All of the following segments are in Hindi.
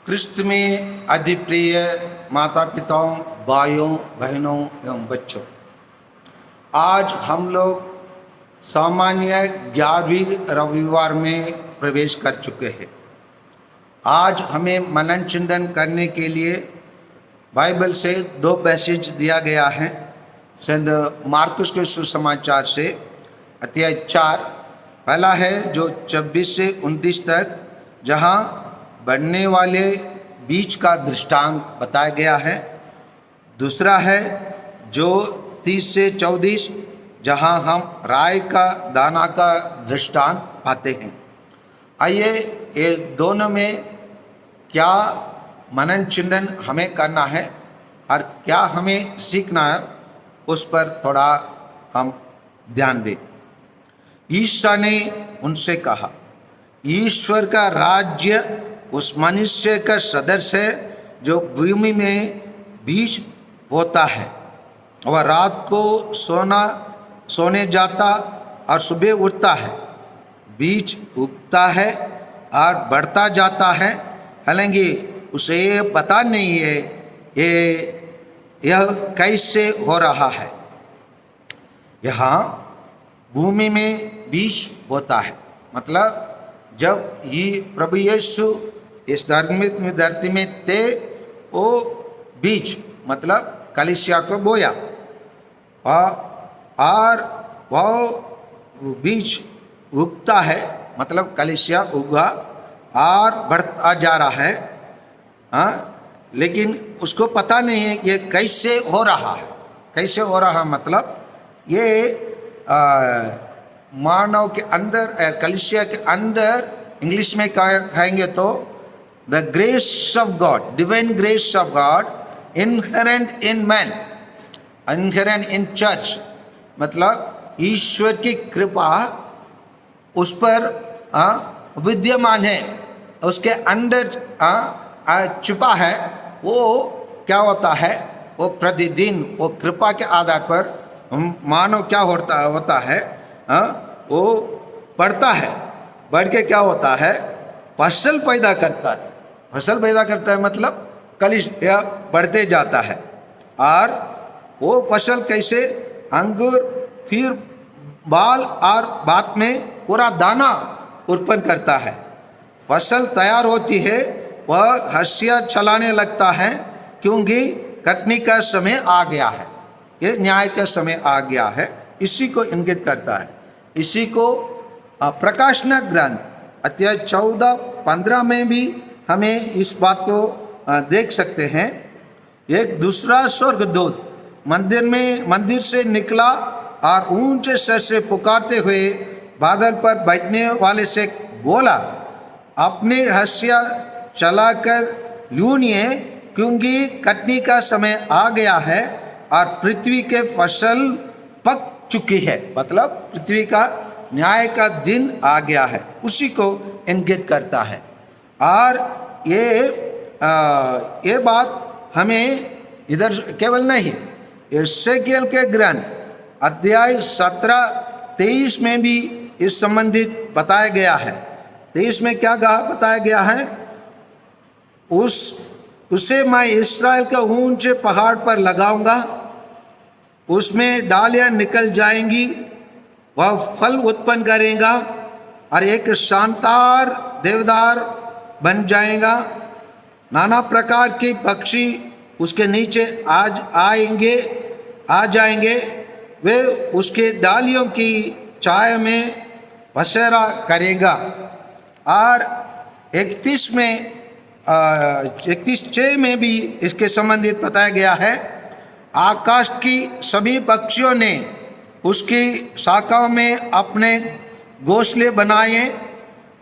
क्रिस्त में अधिप्रिय माता पिताओं, भाइयों बहनों एवं बच्चों, आज हम लोग सामान्य 11वीं रविवार में प्रवेश कर चुके हैं। आज हमें मनन चिंतन करने के लिए बाइबल से 2 पैसेज दिया गया है। संत मार्कुस के सुसमाचार से अध्याय 4, पहला है जो 26 से 29 तक, जहाँ बढ़ने वाले बीज का दृष्टांत बताया गया है। दूसरा है जो 30 से 34, जहाँ हम राई का दाना का दृष्टांत पाते हैं। आइए ये दोनों में क्या मनन चिंतन हमें करना है और क्या हमें सीखना है, उस पर थोड़ा हम ध्यान दें। ईसा ने उनसे कहा, ईश्वर का राज्य उस मनुष्य का सदृश है जो भूमि में बीज बोता है। वह रात को सोने जाता और सुबह उठता है। बीज उगता है और बढ़ता जाता है, हालांकि उसे ये पता नहीं है यह कैसे हो रहा है। यहाँ भूमि में बीज बोता है, मतलब जब ये प्रभु यीशु इस धरती में थे, वो बीज मतलब कलीसिया को बोया और वह बीज उगता है, मतलब कलीसिया उगा और बढ़ता जा रहा है। लेकिन उसको पता नहीं है ये कैसे हो रहा है। कैसे हो रहा मतलब ये मानव के अंदर, कलीसिया के अंदर, इंग्लिश में कहेंगे तो the grace of God, divine grace of God inherent in man, inherent in church, मतलब ईश्वर की कृपा उस पर विद्यमान है, उसके अंदर छुपा है। वो क्या होता है, वो प्रतिदिन वो कृपा के आधार पर मानव क्या होता है, वो बढ़ता है। बढ़ के क्या होता है, फसल पैदा करता है। फसल पैदा करता है मतलब कलिसिया बढ़ते जाता है। और वो फसल कैसे, अंगूर, फिर बाल और बाद में पूरा दाना उत्पन्न करता है। फसल तैयार होती है, वह हंसिया चलाने लगता है, क्योंकि कटनी का समय आ गया है, ये न्याय का समय आ गया है। इसी को इंगित करता है। इसी को प्रकाशना ग्रंथ अध्याय 14-15 में भी हमें इस बात को देख सकते हैं। एक दूसरा स्वर्गदूत मंदिर से निकला और ऊंचे स्वर से पुकारते हुए बादल पर बैठने वाले से बोला, अपने हंसिया चलाकर यूनिए, क्योंकि कटनी का समय आ गया है और पृथ्वी के फसल पक चुकी है, मतलब पृथ्वी का न्याय का दिन आ गया है। उसी को इंगित करता है। और ये बात हमें इधर केवल नहीं, एसेकिएल के ग्रंथ अध्याय 17-23 में भी इस संबंधित बताया गया है। 23 में क्या बताया गया है, उसे मैं इस्राएल के ऊंचे पहाड़ पर लगाऊंगा, उसमें डालियां निकल जाएंगी, वह फल उत्पन्न करेगा और एक शानदार देवदार बन जाएगा। नाना प्रकार के पक्षी उसके नीचे आ जाएंगे, वे उसके डालियों की छाया में बसेरा करेगा। और 31:6 में भी इसके संबंधित बताया गया है, आकाश की सभी पक्षियों ने उसकी शाखाओं में अपने घोंसले बनाए,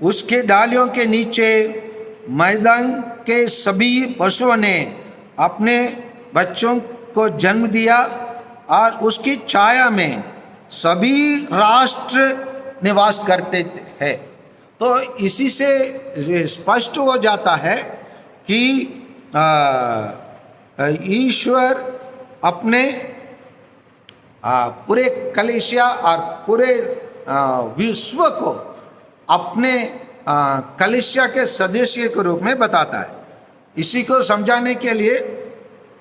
उसके डालियों के नीचे मैदान के सभी पशुओं ने अपने बच्चों को जन्म दिया और उसकी छाया में सभी राष्ट्र निवास करते हैं। तो इसी से स्पष्ट हो जाता है कि ईश्वर अपने पूरे कलीसिया और पूरे विश्व को अपने कलीसिया के सदस्य के रूप में बताता है। इसी को समझाने के लिए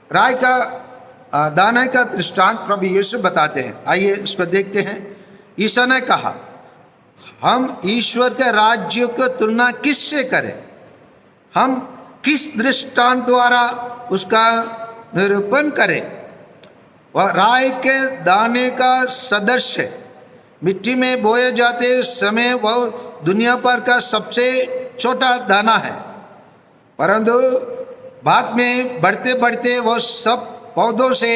राय का दाने का दृष्टांत प्रभु यीशु बताते हैं। आइए इसको देखते हैं। ईसा ने कहा, हम ईश्वर के राज्य को तुलना किससे करें? हम किस दृष्टांत द्वारा उसका निरूपण करें? वह राय के दाने का सदृश है। मिट्टी में बोए जाते समय वह दुनिया पर का सबसे छोटा दाना है, परंतु बाद में बढ़ते बढ़ते वह सब पौधों से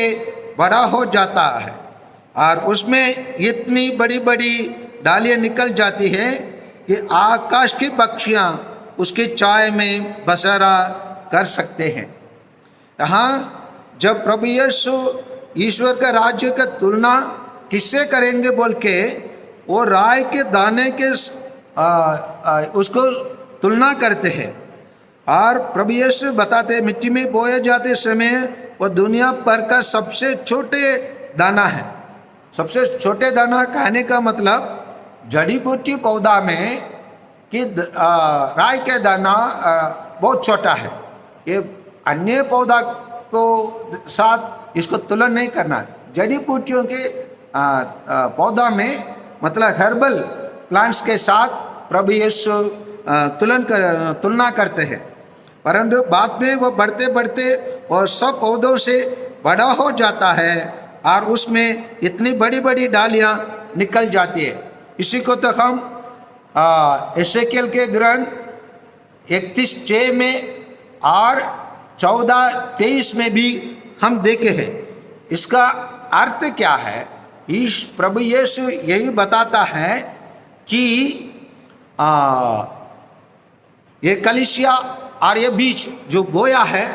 बड़ा हो जाता है और उसमें इतनी बड़ी बड़ी डालियां निकल जाती है कि आकाश की पक्षियां उसकी छाया में बसेरा कर सकते हैं। यहाँ जब प्रभु यीशु ईश्वर का राज्य का तुलना किससे करेंगे बोल के वो राय के दाने के उसको तुलना करते हैं। और प्रभु यीशु बताते मिट्टी में बोए जाते समय वो दुनिया पर का सबसे छोटे दाना है। सबसे छोटे दाना कहने का मतलब जड़ी बूटी पौधा में कि राय के दाना बहुत छोटा है। ये अन्य पौधा को साथ इसको तुलना नहीं करना। जड़ी बूटियों के पौधा में मतलब हर्बल प्लांट्स के साथ प्रभु यीशु तुलना करते हैं, परंतु बाद में वो बढ़ते बढ़ते वो सब पौधों से बड़ा हो जाता है और उसमें इतनी बड़ी बड़ी डालियां निकल जाती है। इसी को तो हम एसेकिएल के ग्रंथ 31:6 में और 14:23 में भी हम देखे हैं। इसका अर्थ क्या है? प्रभु यीशु यही बताता है कि ये कलीसिया और ये बीज जो बोया है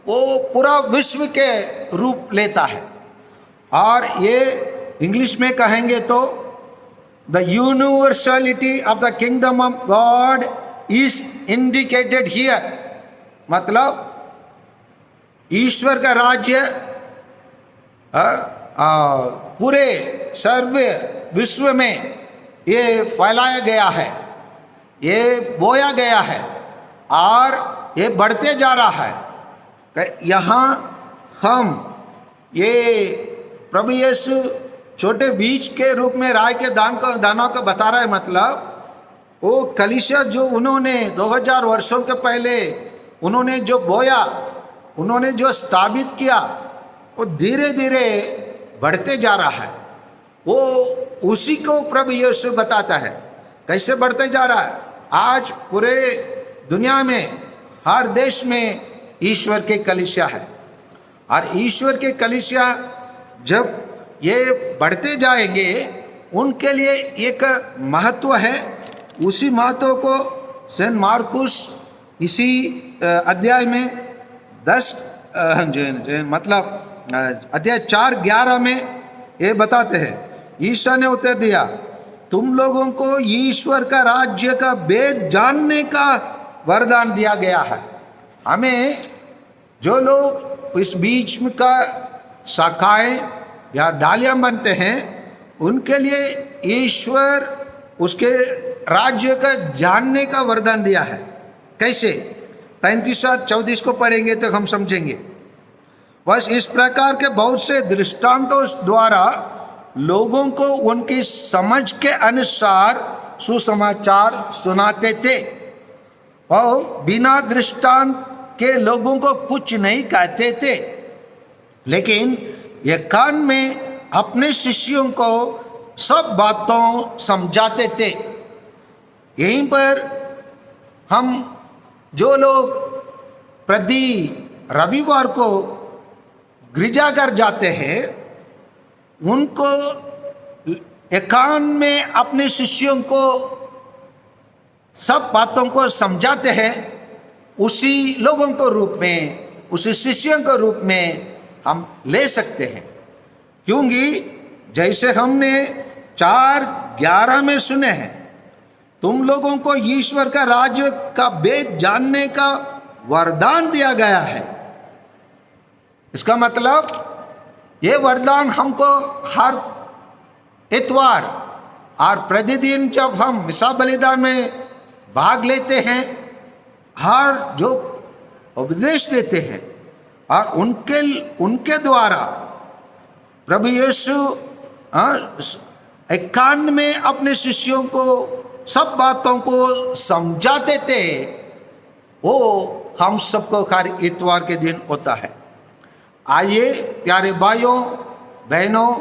वो पूरा विश्व के रूप लेता है। और ये इंग्लिश में कहेंगे तो the universality of the kingdom of God is indicated here. मतलब ईश्वर का राज्य पूरे सर्व विश्व में ये फैलाया गया है, ये बोया गया है और ये बढ़ते जा रहा है। यहाँ हम ये प्रभु यीशु छोटे बीज के रूप में राय के दानों को बता रहा है। मतलब वो कलीसिया जो उन्होंने 2000 वर्षों के पहले उन्होंने जो बोया, उन्होंने जो स्थापित किया, वो धीरे धीरे बढ़ते जा रहा है। वो उसी को प्रभु यीशु बताता है कैसे बढ़ते जा रहा है। आज पूरे दुनिया में हर देश में ईश्वर के कलीसिया है और ईश्वर के कलीसिया जब ये बढ़ते जाएंगे उनके लिए एक महत्व है। उसी महत्व को सेंट मार्कुस इसी अध्याय में 10 मतलब अध्याय 4:11 में ये बताते हैं। ईसा ने उत्तर दिया, तुम लोगों को ईश्वर का राज्य का भेद जानने का वरदान दिया गया है। हमें जो लोग इस बीच में का शाखाएं या डालियां बनते हैं उनके लिए ईश्वर उसके राज्य का जानने का वरदान दिया है। कैसे? 33 और 34 को पढ़ेंगे तो हम समझेंगे। बस इस प्रकार के बहुत से दृष्टांतों द्वारा लोगों को उनकी समझ के अनुसार सुसमाचार सुनाते थे और बिना दृष्टांत के लोगों को कुछ नहीं कहते थे, लेकिन ये कान में अपने शिष्यों को सब बातों समझाते थे। यहीं पर हम जो लोग प्रति रविवार को गिरजाघर जाते हैं उनको एकांत में अपने शिष्यों को सब बातों को समझाते हैं। उसी लोगों को रूप में, उसी शिष्यों के रूप में हम ले सकते हैं, क्योंकि जैसे हमने 4:11 में सुने हैं, तुम लोगों को ईश्वर का राज्य का भेद जानने का वरदान दिया गया है। इसका मतलब ये वरदान हमको हर इतवार और प्रतिदिन जब हम मिसा बलिदान में भाग लेते हैं, हर जो उपदेश देते हैं और उनके द्वारा प्रभु यीशु एकांत में अपने शिष्यों को सब बातों को समझाते थे। वो हम सबको हर इतवार के दिन होता है। आइए प्यारे भाइयों बहनों,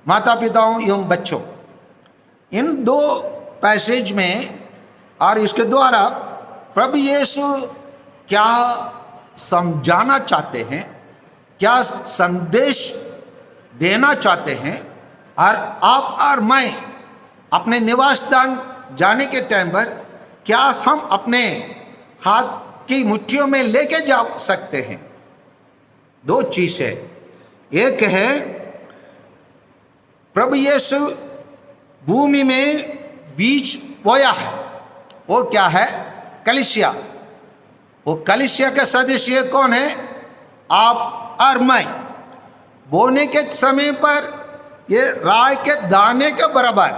माता पिताओं एवं बच्चों, इन दो पैसेज में और इसके द्वारा प्रभु यीशु क्या समझाना चाहते हैं, क्या संदेश देना चाहते हैं, और आप और मैं अपने निवास स्थान जाने के टाइम पर क्या हम अपने हाथ की मुट्ठियों में लेके जा सकते हैं। दो चीज है। एक है प्रभु यीशु भूमि में बीज बोया है, वो क्या है? कलीसिया। वो कलीसिया के सदस्य कौन है? आप और मैं। बोने के समय पर ये राय के दाने के बराबर,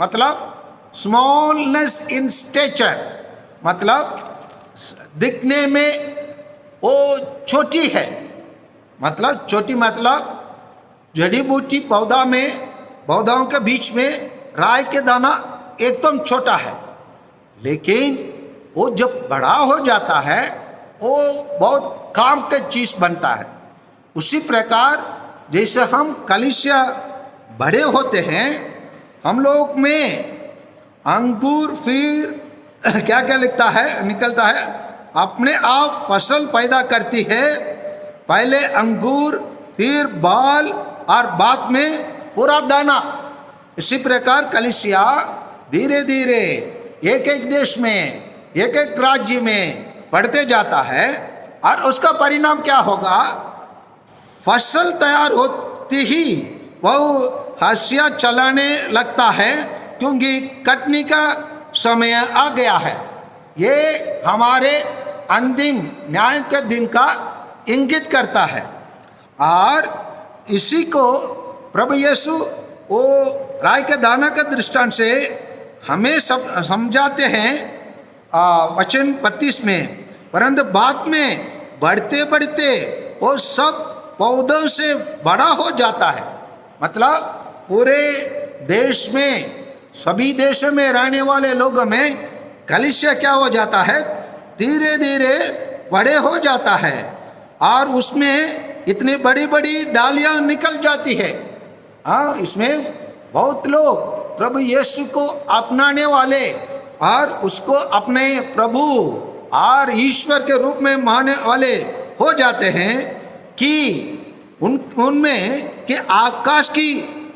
मतलब स्मॉलनेस इन स्टेचर, मतलब दिखने में वो छोटी है, मतलब छोटी, मतलब जड़ी बूटी पौधाओं के बीच में राय के दाना एकदम छोटा है, लेकिन वो जब बड़ा हो जाता है वो बहुत काम का चीज बनता है। उसी प्रकार जैसे हम कलीसिया बड़े होते हैं, हम लोग में अंकुर फिर क्या क्या निकलता है, अपने आप फसल पैदा करती है। पहले अंकुर, फिर बाल और बाद में पूरा दाना। इसी प्रकार कलीसिया धीरे धीरे एक एक देश में, एक एक राज्य में बढ़ते जाता है, और उसका परिणाम क्या होगा? फसल तैयार होती ही वह हंसिया चलाने लगता है, क्योंकि कटनी का समय आ गया है। ये हमारे अंतिम न्याय के दिन का इंगित करता है। और इसी को प्रभु यीशु वो राय के दाना के दृष्टांत से हमें समझाते हैं वचन 32 में। परंतु बाद में बढ़ते बढ़ते वो सब पौधों से बड़ा हो जाता है। मतलब पूरे देश में, सभी देशों में रहने वाले लोगों में कलीसिया क्या हो जाता है? धीरे धीरे बड़े हो जाता है, और उसमें इतनी बड़ी बड़ी डालियां निकल जाती है। हाँ, इसमें बहुत लोग प्रभु यीशु को अपनाने वाले और उसको अपने प्रभु और ईश्वर के रूप में मानने वाले हो जाते हैं, कि उनमें कि आकाश की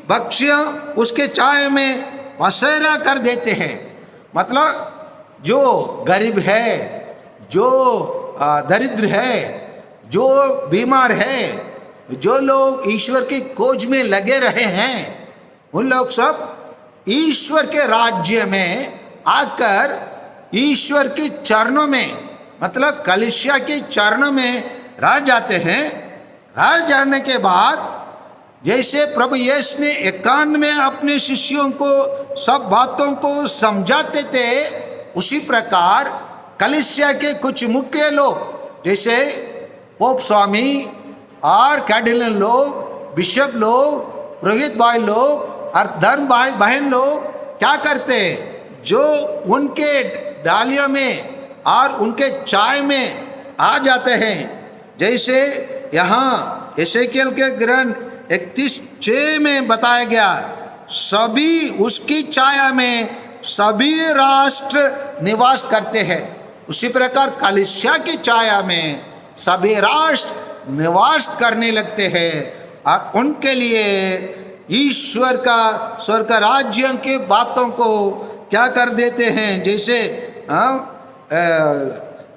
बख्शियां उसके छाए में बसेरा कर देते हैं। मतलब जो गरीब है, जो दरिद्र है, जो बीमार है, जो लोग ईश्वर की खोज में लगे रहे हैं, उन लोग सब ईश्वर के राज्य में आकर ईश्वर के चरणों में, मतलब कलीसिया के चरणों में रह जाते हैं। रह जाने के बाद जैसे प्रभु यीशु ने एकांत में अपने शिष्यों को सब बातों को समझाते थे, उसी प्रकार कलीसिया के कुछ मुख्य लोग जैसे पोप स्वामी और कैर्डिनल लोग, बिशप लोग, पुरोहित भाई लोग और धर्म भाई बहन लोग क्या करते? जो उनके डालियों में और उनके चाय में आ जाते हैं। जैसे यहाँ एसेकिएल के ग्रंथ 31:6 में बताया गया, सभी उसकी छाया में सभी राष्ट्र निवास करते हैं। उसी प्रकार कलीसिया की छाया में सभी राष्ट्र निवास करने लगते हैं, और उनके लिए ईश्वर का स्वर्ग राज्य की बातों को क्या कर देते हैं? जैसे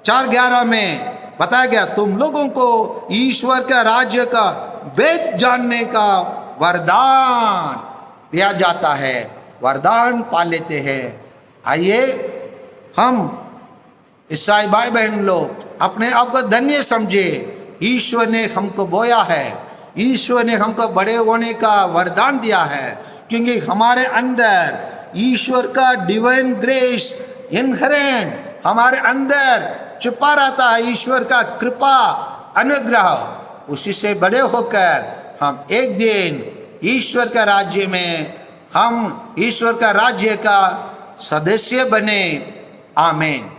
4:11 में बताया गया, तुम लोगों को ईश्वर का राज्य का भेद जानने का वरदान दिया जाता है। वरदान पा लेते हैं। आइए हम ईसाई भाई बहन लोग अपने आप को धन्य समझे। ईश्वर ने हमको बोया है, ईश्वर ने हमको बड़े होने का वरदान दिया है, क्योंकि हमारे अंदर ईश्वर का डिवाइन ग्रेस इनहेरेंट हमारे अंदर छुपा रहता है ईश्वर का कृपा अनुग्रह, उसी से बड़े होकर हम एक दिन ईश्वर का राज्य में, हम ईश्वर का राज्य का सदस्य बने। आमीन।